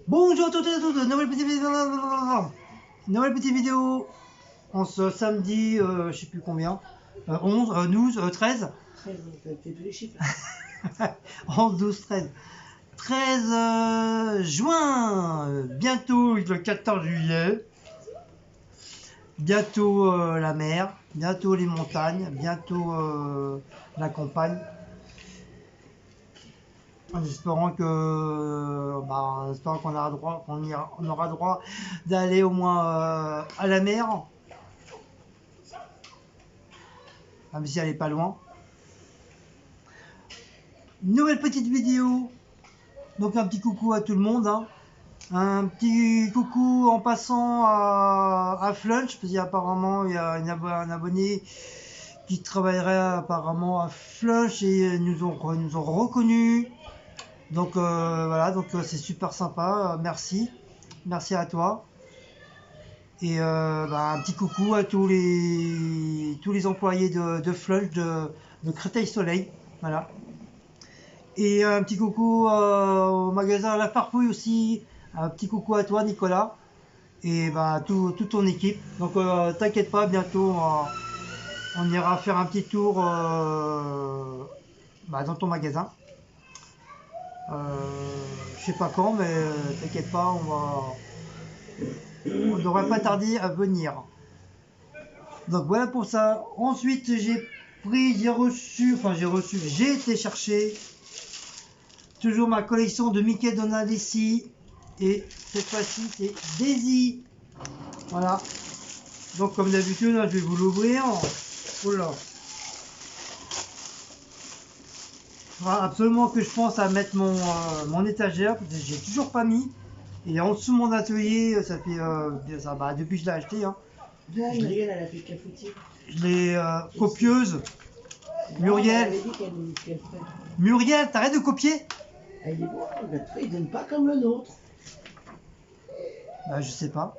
Bonjour à toutes et à tous, nouvelle petite vidéo en ce samedi, je sais plus combien, 11, 12, 13, 13, t'as fait tous les chiffres. 11, 12, 13, 13 juin, bientôt le 14 juillet, bientôt la mer, bientôt les montagnes, bientôt la campagne. En espérant qu'on aura droit, on aura droit d'aller au moins à la mer, même si elle n'est pas loin. Nouvelle petite vidéo, donc un petit coucou à tout le monde, hein. Un petit coucou en passant à Flunch, parce qu'apparemment il y a un abonné qui travaillerait apparemment à Flunch et nous ont reconnus. Donc voilà, donc c'est super sympa, merci à toi. Et un petit coucou à tous les employés de Flunch de Créteil-Soleil, voilà. Et un petit coucou au magasin La Farfouille aussi, un petit coucou à toi Nicolas, et toute ton équipe. Donc t'inquiète pas, bientôt on ira faire un petit tour dans ton magasin. Je sais pas quand, mais t'inquiète pas, on devrait pas tarder à venir. Donc voilà pour ça. Ensuite j'ai été chercher toujours ma collection de Mickey Donaldessi, et cette fois-ci c'est Daisy. Voilà. Donc comme d'habitude, je vais vous l'ouvrir. Oh là. Il faudra absolument que je pense à mettre mon étagère, parce que j'ai toujours pas mis. Et en dessous de mon atelier, ça fait depuis que je l'ai acheté, hein. Là, Muriel, elle a fait cafetier. Je l'ai copieuse. Muriel. Muriel, t'arrêtes de copier? Elle est bon, il donne pas comme le nôtre. Je sais pas.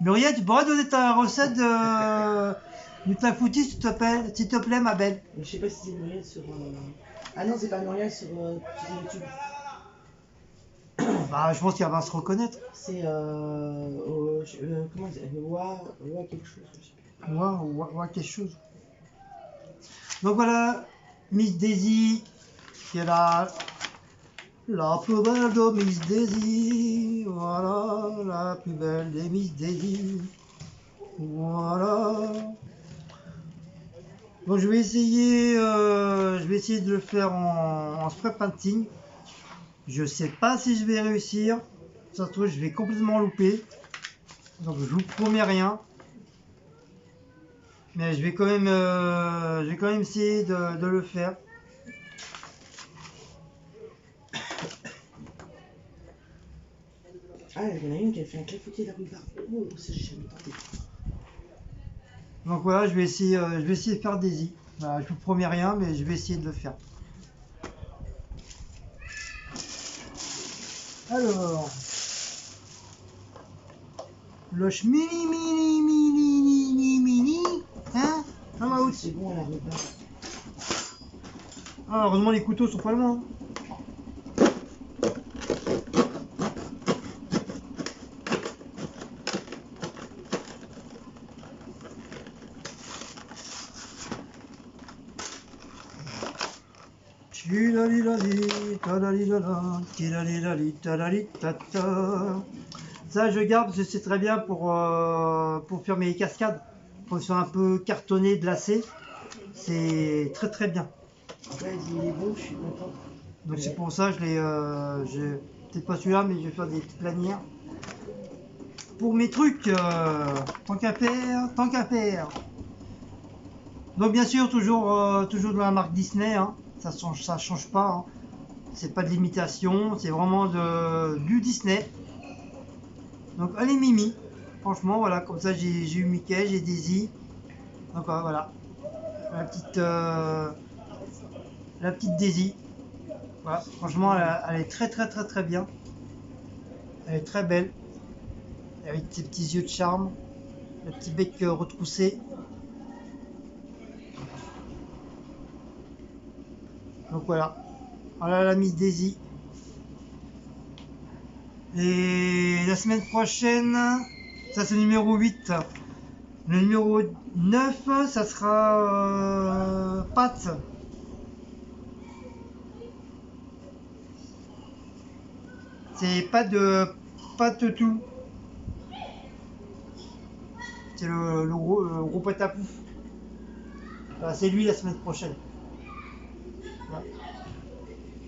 Muriel, tu pourrais donner ta recette du clafoutis, s'il te plaît, ma belle. Mais je sais pas si c'est Muriel sur... Ah non, c'est pas Muriel sur YouTube. Je pense qu'elle va se reconnaître. C'est comment c'est Wa quelque chose, je sais plus. Wa quelque chose. Donc voilà, Miss Daisy, qui est la plus belle de Miss Daisy. Voilà, la plus belle des Miss Daisy. Voilà. Donc je vais essayer de le faire en spray painting. Je sais pas si je vais réussir. Ça se trouve, je vais complètement louper. Donc je vous promets rien. Mais je vais quand même essayer de le faire. Ah, il y en a une qui a fait un clafoutis de la rhubarbe. Oh, ça j'ai jamais tenté. Donc voilà, je vais essayer de faire Daisy. Voilà, je vous promets rien, mais je vais essayer de le faire. Alors, le mini, hein? C'est bon la rhubarbe. Ah, heureusement les couteaux sont pas loin. Ça je garde parce que c'est très bien pour faire mes cascades. Quand ils sont un peu cartonnés, glacés, c'est très très bien. Ouais, il est bon, je suis content. Donc c'est pour ça je l'ai, peut-être pas celui-là, mais je vais faire des petites lanières pour mes trucs. Tant qu'à faire. Donc bien sûr toujours de la marque Disney, hein. Ça change pas, hein. C'est pas de l'imitation, c'est vraiment du Disney. Donc allez Mimi, franchement voilà, comme ça j'ai eu Mickey, j'ai Daisy. Donc voilà, la petite Daisy. Voilà, franchement elle est très bien. Elle est très belle. Avec ses petits yeux de charme, le petit bec retroussé. Donc voilà la Miss Daisy. Et la semaine prochaine, ça c'est le numéro 8. Le numéro 9, ça sera pâte. C'est pâte tout. C'est le gros pâte à pouf. Voilà, c'est lui la semaine prochaine. Voilà.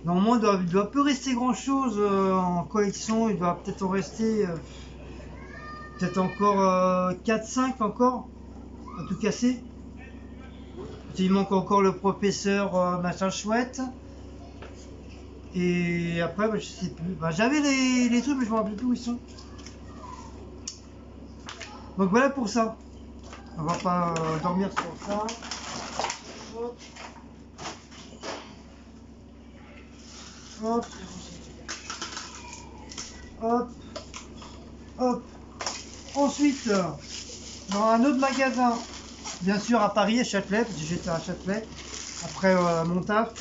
Normalement, il doit peu rester grand chose en collection. Il doit peut-être en rester peut-être encore 4-5 encore à tout casser. Il manque encore le professeur machin chouette. Et après, bah, je sais plus. Bah, j'avais les trucs, mais je me rappelle plus où ils sont. Donc voilà pour ça. On va pas dormir sur ça. Hop. Hop. Hop. Hop. Ensuite, dans un autre magasin, bien sûr à Paris, à Châtelet, parce que j'étais à Châtelet, après mon taf,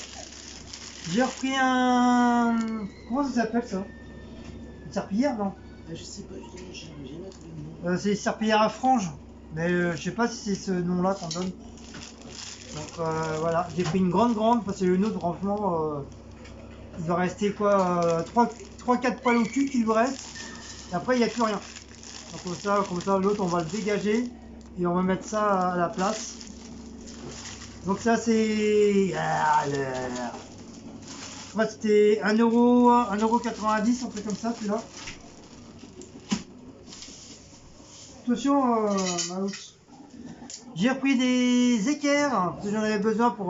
j'ai repris un... Comment ça s'appelle ça? Une serpillière, non? Je sais pas, j'ai jamais trouvé le nom. C'est une serpillière à franges, mais je sais pas si c'est ce nom-là qu'on donne. Donc voilà, j'ai pris une grande, parce que le nôtre, franchement, il doit rester quoi, 3-4 poils au cul qu'il lui reste, et après il n'y a plus rien. Donc comme ça l'autre on va le dégager, et on va mettre ça à la place. Donc ça c'est... C'était 1,90€, un truc comme ça celui-là. Attention, Maout. J'ai repris des équerres, parce que j'en avais besoin pour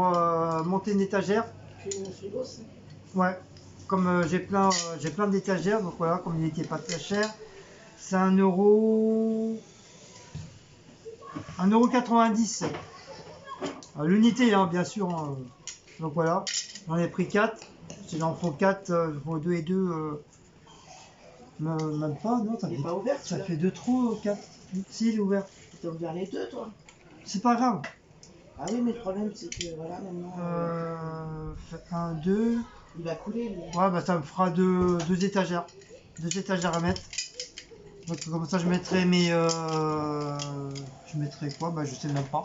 monter une étagère. Ouais, comme j'ai plein d'étagères, donc voilà, comme il n'était pas très cher. C'est 1,90€. L'unité, hein, bien sûr. Hein. Donc voilà, j'en ai pris 4. Si j'en faut 4, il faut 2 et 2. Même pas, non, ça, pas ouvert, ça fait 2 trop, 4. Si, il est ouvert. Tu as ouvert les deux, toi? C'est pas grave. Ah oui, mais le problème, c'est que voilà, maintenant. 1, 2. Il va couler, lui. Ouais, bah ça me fera deux étagères. 2 étagères à mettre. Donc comme ça, je mettrai mes. Je mettrai quoi? Bah, je sais même pas.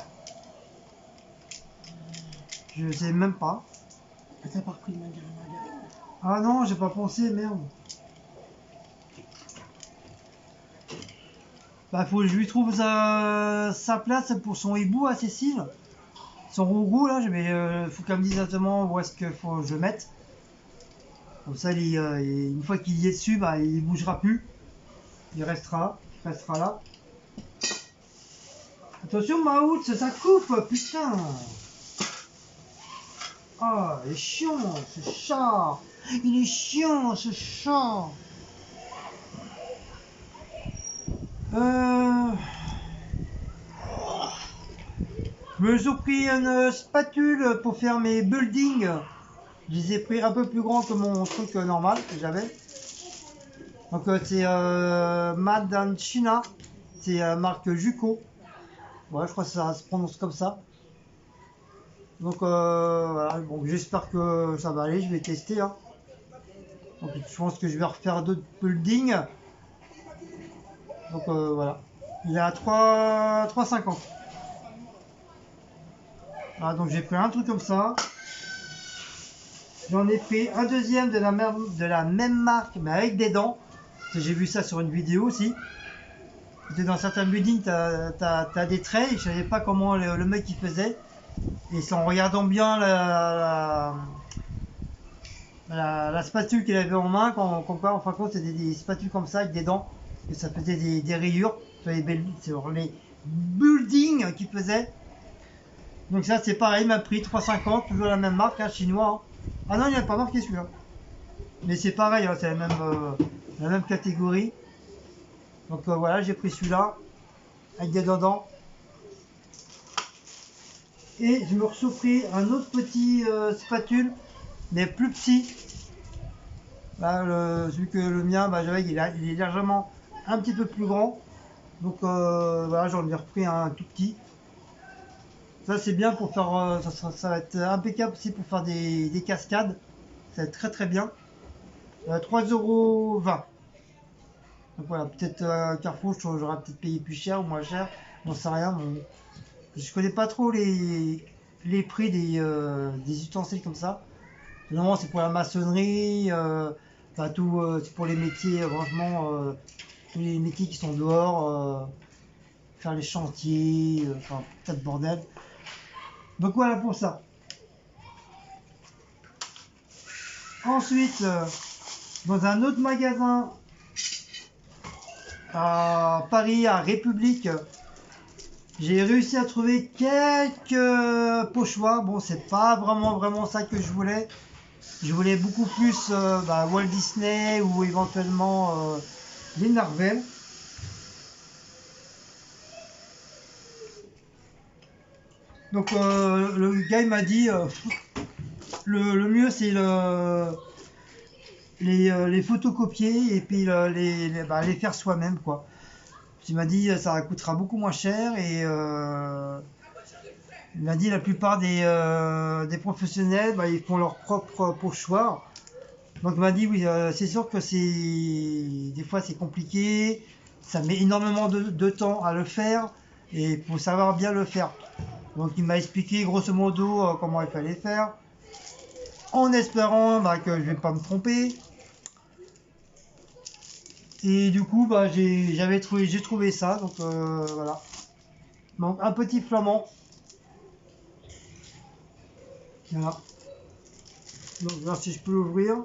Je sais même pas. Ah, t'as pas repris le margarine? Ah non, j'ai pas pensé, merde. Bah, faut que je lui trouve sa place pour son hibou à Cécile. Son rougou là, mais faut qu'elle me dise exactement où est-ce qu'il faut que je le mette. Comme ça, une fois qu'il y est dessus, bah, il bougera plus. Il restera là. Attention, Maout, ça coupe, putain. Ah, il est chiant, ce chat. Il est chiant, ce chat. Je me suis pris une spatule pour faire mes buildings. Je les ai pris un peu plus grand que mon truc normal que j'avais. Donc c'est Made in China. C'est marque Juco. Ouais, je crois que ça se prononce comme ça. Donc voilà, bon, j'espère que ça va aller, je vais tester. Hein. Donc je pense que je vais refaire d'autres buildings. Donc voilà. Il est à 3,50. Voilà, donc j'ai pris un truc comme ça. J'en ai pris un deuxième de la même marque, mais avec des dents. J'ai vu ça sur une vidéo aussi. Dans certains buildings, t'as des traits. Je savais pas comment le mec il faisait. Et c'est en regardant bien la spatule qu'il avait en main, en fin de compte, c'était des spatules comme ça avec des dents. Et ça faisait des rayures sur les buildings qu'il faisait. Donc ça c'est pareil, il m'a pris 3,50, toujours la même marque, hein, chinois. Hein. Ah non, il n'y a pas marqué celui-là. Mais c'est pareil, hein, c'est la même catégorie. Donc voilà, j'ai pris celui-là, avec des dents. Et je me suis pris un autre petit spatule, mais plus petit. Là, celui que le mien, bah, il est largement un petit peu plus grand. Donc voilà, j'en ai repris un tout petit. Ça c'est bien pour faire, ça va être impeccable aussi pour faire des cascades. Ça va être très bien. 3,20 €. Donc voilà, peut-être Carrefour, j'aurais peut-être payé plus cher ou moins cher, j'en sais rien. Bon, je connais pas trop les prix des ustensiles comme ça. Normalement, c'est pour la maçonnerie, enfin, tout, c'est pour les métiers, franchement, tous les métiers qui sont dehors, faire les chantiers, enfin, tas de bordel. Donc voilà pour ça. Ensuite, dans un autre magasin à Paris, à République, j'ai réussi à trouver quelques pochoirs. Bon, c'est pas vraiment ça que je voulais. Je voulais beaucoup plus Walt Disney ou éventuellement les Marvel. Donc le gars il m'a dit le mieux c'est les photocopier et puis les faire soi-même quoi. Il m'a dit ça coûtera beaucoup moins cher et il m'a dit la plupart des professionnels ils font leur propre pochoir. Donc il m'a dit oui c'est sûr que des fois c'est compliqué, ça met énormément de temps à le faire et il faut savoir bien le faire. Donc il m'a expliqué grosso modo comment il fallait faire, en espérant que je vais pas me tromper. Et du coup j'ai trouvé ça, donc voilà. Donc un petit flamand. Voilà. Donc voir si je peux l'ouvrir.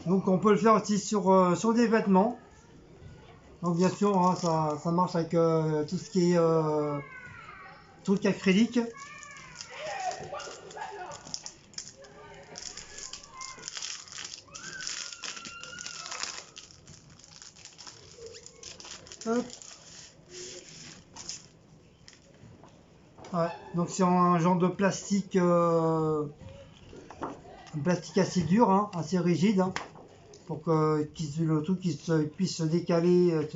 Donc on peut le faire aussi sur des vêtements. Donc bien sûr hein, ça marche avec tout ce qui est truc acrylique. Hop. Ouais, donc c'est un genre de plastique, un plastique assez dur, hein, assez rigide, hein, pour que le truc puisse se décaler,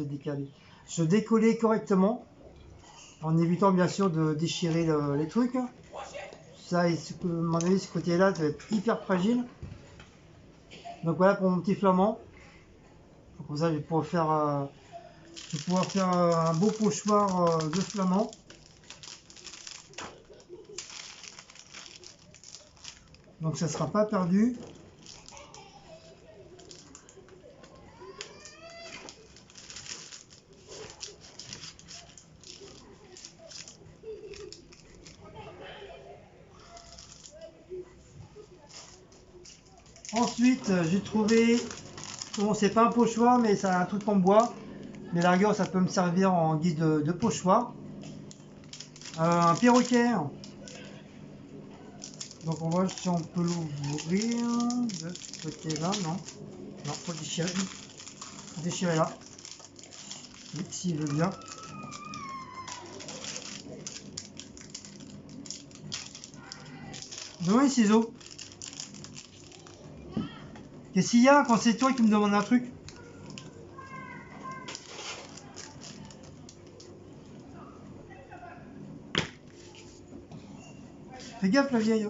se décoller correctement, en évitant bien sûr de déchirer les trucs. Ça, à mon avis, ce côté-là, ça va être hyper fragile. Donc voilà pour mon petit flamand. Donc, comme ça, je vais pouvoir faire un beau pochoir de flamand. Donc ça ne sera pas perdu. Ensuite, j'ai trouvé, bon c'est pas un pochoir mais c'est un truc en bois, mais la rigueur ça peut me servir en guise de pochoir. Un perroquet. Donc on voit si on peut l'ouvrir de ce côté-là, non. Non, faut déchirer. Faut déchirer là. Oui, s'il veut bien. Donne-moi les ciseaux. Qu'est-ce qu'il y a quand c'est toi qui me demandes un truc? Fais gaffe la vieille.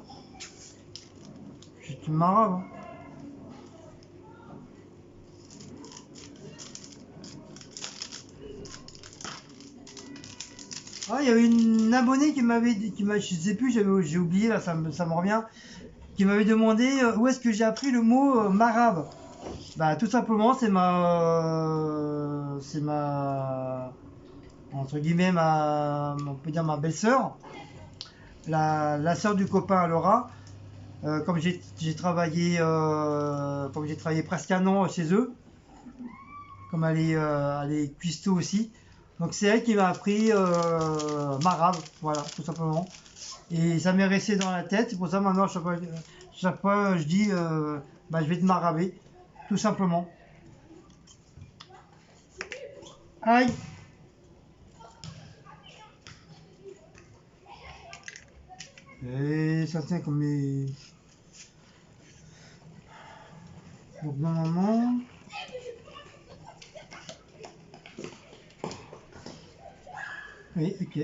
Tu m'arraves. Hein. Ah, il y avait une abonnée je sais plus, j'ai oublié là, ça me revient, qui m'avait demandé où est-ce que j'ai appris le mot marave. Bah tout simplement c'est ma entre guillemets on peut dire ma belle-sœur, la sœur du copain Laura. Comme comme j'ai travaillé presque un an chez eux, comme elle est cuistot aussi. Donc c'est elle qui m'a appris marave, voilà, tout simplement. Et ça m'est resté dans la tête, c'est pour ça maintenant chaque fois je dis je vais te maraver, tout simplement. Aïe! Et ça tient comme mes... Donc normalement... Oui, ok.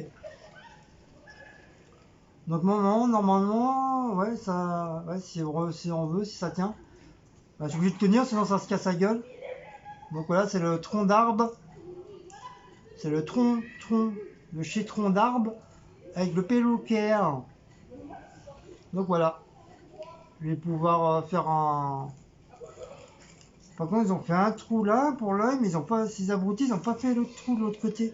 Donc normalement, ouais, ça, ouais, si on veut, si ça tient. Bah, je suis obligé de tenir, sinon ça se casse la gueule. Donc voilà, c'est le tronc d'arbre. C'est le le chétron d'arbre avec le perroquet. Donc voilà. Je vais pouvoir faire un... Par contre, ils ont fait un trou là pour l'œil, mais ils ont pas, ces abrutis, ils n'ont pas fait l'autre trou de l'autre côté.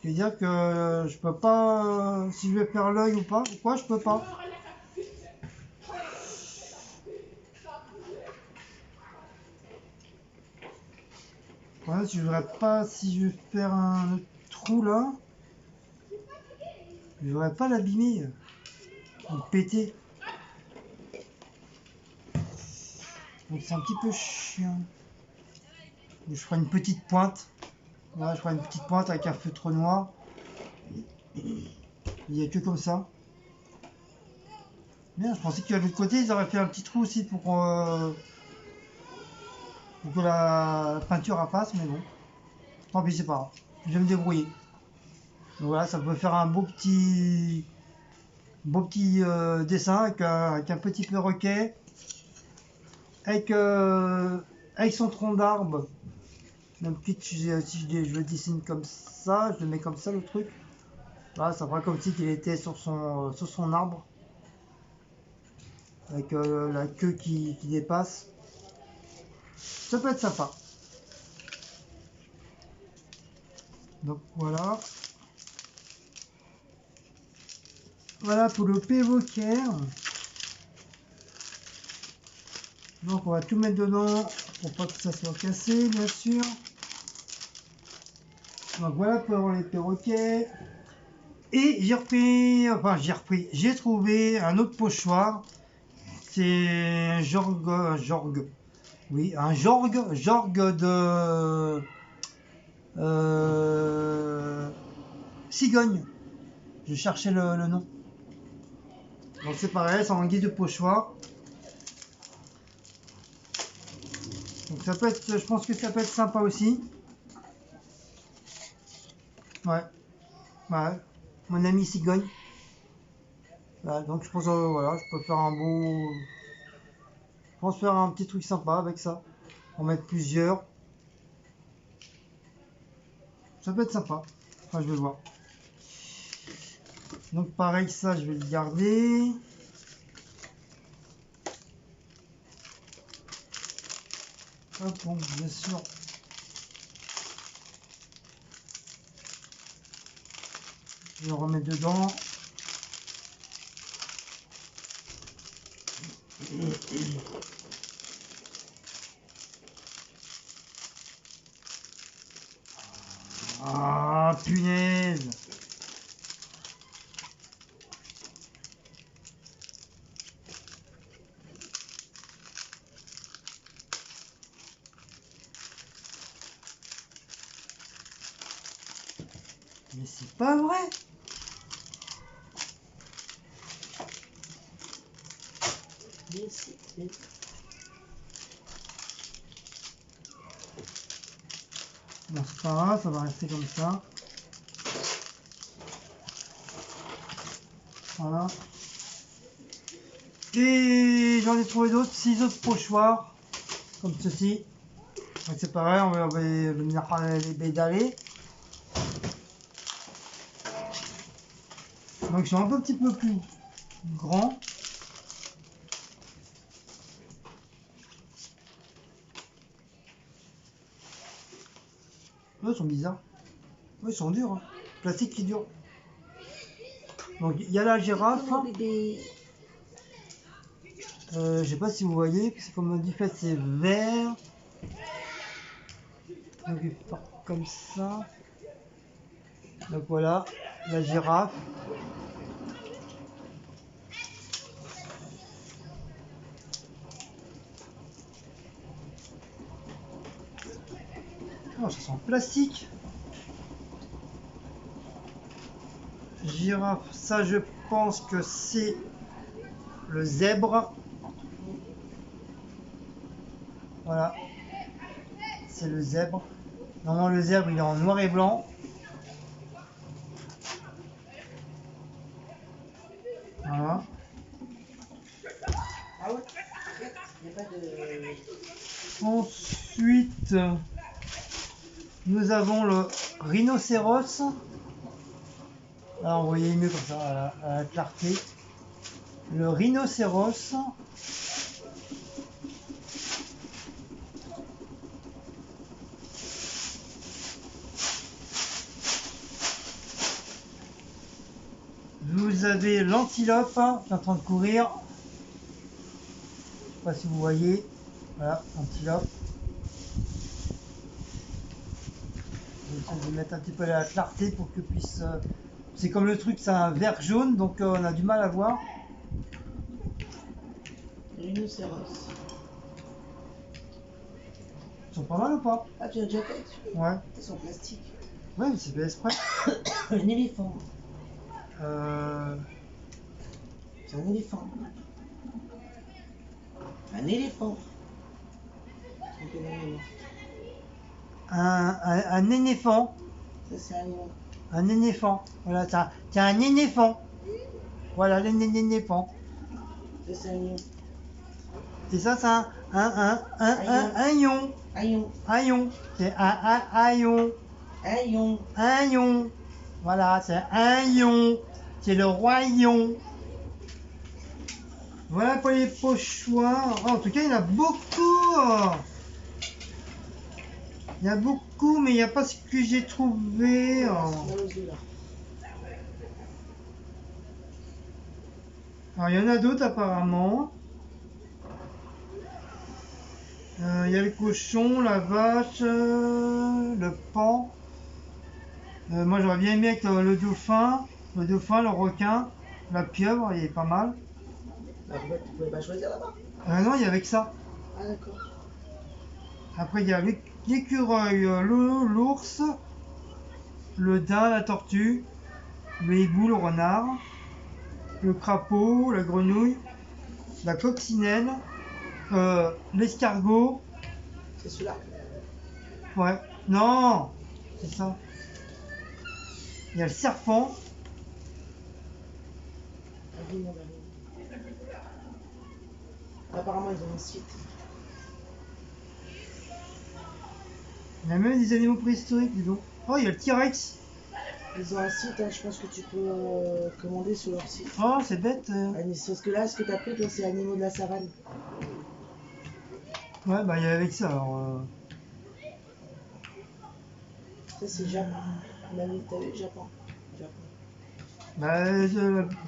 Je veux dire que je peux pas, si je vais faire l'œil ou pas, ou quoi, je peux pas. Ouais, je voudrais pas, si je vais faire un autre trou là, je voudrais pas l'abîmer, ou le péter. Donc c'est un petit peu chiant. Je ferai une petite pointe. Voilà, je ferai une petite pointe avec un feutre noir. Il n'y a que comme ça. Bien, je pensais qu'à l'autre côté, ils auraient fait un petit trou aussi pour que la peinture passe, mais bon. Tant pis, c'est pas grave. Je vais me débrouiller. Donc voilà, ça peut faire un beau petit dessin avec un petit perroquet, avec son tronc d'arbre. Donc si je le dessine comme ça, je le mets comme ça le truc. Voilà, ça fera comme si il était sur son arbre. Avec la queue qui dépasse. Ça peut être sympa. Donc voilà. Voilà pour le perroquet. Donc on va tout mettre dedans pour pas que ça soit cassé, bien sûr. Donc voilà pour les perroquets. Et j'ai trouvé un autre pochoir. C'est un jorgue. Oui, un jorgue de cigogne. Je cherchais le nom. Donc c'est pareil, c'est en guise de pochoir. Donc ça peut être, je pense que ça peut être sympa aussi. Ouais. Ouais. Mon ami cigogne. Voilà, donc je pense voilà, je peux faire un beau. Je pense faire un petit truc sympa avec ça. En mettre plusieurs. Ça peut être sympa. Enfin je vais voir. Donc pareil ça je vais le garder. Hop, bon, bien sûr. Je vais le remettre dedans. Ah punaise! Mais c'est pas vrai! Mais si, mais... Bon, c'est pas grave, ça va rester comme ça. Voilà. Et j'en ai trouvé d'autres, 6 autres pochoirs, comme ceci. Donc c'est pareil, on va venir les pédaler. Donc ils sont un petit peu plus grands. Eux, ils sont bizarres. Eux, ils sont durs. Hein. Plastique qui est dur. Donc il y a la girafe. Je sais pas si vous voyez, c'est comme on dit, fait c'est vert. Donc il part comme ça. Donc voilà, la girafe. Oh, ça sent plastique. Girafe, ça je pense que c'est le zèbre. Voilà, c'est le zèbre. Normalement le zèbre il est en noir et blanc. Voilà. Il n'y a pas de... Ensuite, nous avons le rhinocéros. Alors, vous voyez mieux comme ça à la clarté. Le rhinocéros. Vous avez l'antilope qui est en train de courir. Je sais pas si vous voyez. Voilà, antilope. Je vais mettre un petit peu la clarté pour que puisse. C'est comme le truc, c'est un vert jaune, donc on a du mal à voir. Rhinocéros. Ils sont pas mal ou pas? Ah, tu as déjà fait dessus? Ouais. Ils sont en plastique. Ouais, mais c'est fait exprès. Un éléphant. C'est un éléphant. Un éléphant. Un éléphant. Ça, c'est un lion. Un éléphant. Voilà, c'est un éléphant. Voilà, l'éléphant. Ça, c'est un lion. Et ça, c'est un lion. Un lion. Un lion. C'est un lion. Un lion. Un lion. Voilà, c'est un lion. C'est le roi lion. Voilà pour les pochoirs. Oh, en tout cas, il y en a beaucoup. Il y a beaucoup, mais il n'y a pas ce que j'ai trouvé. Alors, il y en a d'autres apparemment. Il y a le cochon, la vache, le paon. Moi, j'aurais bien aimé avec le dauphin, le requin, la pieuvre, il est pas mal. Bah, tu pouvais pas choisir là-bas. Non, il y a avec ça. Ah, d'accord. Après, il y a l'écureuil, l'ours, le daim, la tortue, le hibou, le renard, le crapaud, la grenouille, la coccinelle, l'escargot. C'est celui-là. Ouais. Non, c'est ça. Il y a le serpent. Apparemment, ils ont un site. Il y a même des animaux préhistoriques, dis donc. Oh, il y a le T-Rex. Ils ont un site, hein, je pense que tu peux commander sur leur site. Oh, c'est bête. Sauf que là, ce que tu as pris, toi, c'est animaux de la savane. Ouais, bah il y a avec ça alors. Ça, c'est Japon. T'as vu Japon. Bah,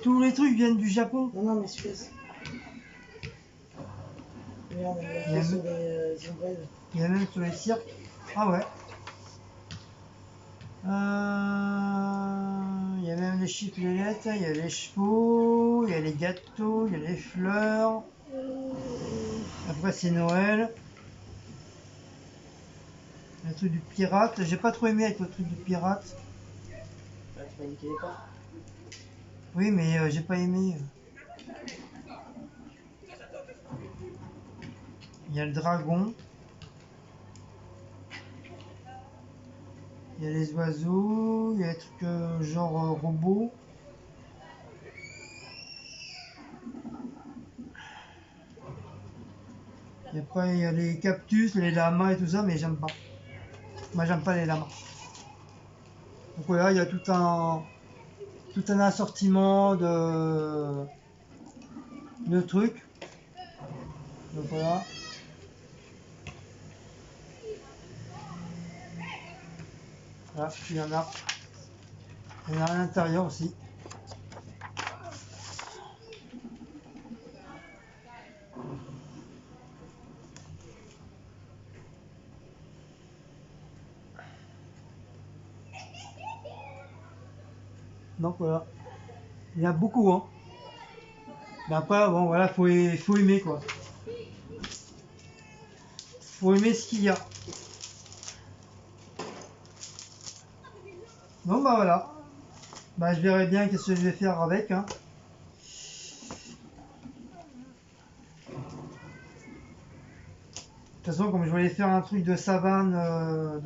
tous les trucs viennent du Japon. Non, mais Suez. Regarde, il y a sur les ombrelles. Il y a même sur les cirques. Ah ouais. Il y a même les chiffonnettes, il y a les chevaux, il y a les gâteaux, il y a les fleurs. Après c'est Noël. Le truc du pirate, j'ai pas trop aimé avec le truc du pirate. Ah, tu m'as dit qu'il est pas. Oui, mais j'ai pas aimé. Il y a le dragon. Il y a les oiseaux, il y a des trucs genre robots. Et après il y a les cactus, les lamas et tout ça, mais j'aime pas. Moi j'aime pas les lamas. Donc voilà, il y a tout un assortiment de trucs. Donc voilà. Voilà, il y en a. Il y en a à l'intérieur aussi. Donc voilà. Il y a beaucoup, hein. Mais après, bon voilà, faut aimer quoi. Faut aimer ce qu'il y a. Bon bah voilà. Bah je verrai bien qu'est-ce que je vais faire avec, hein. De toute façon, comme je voulais faire un truc de savane,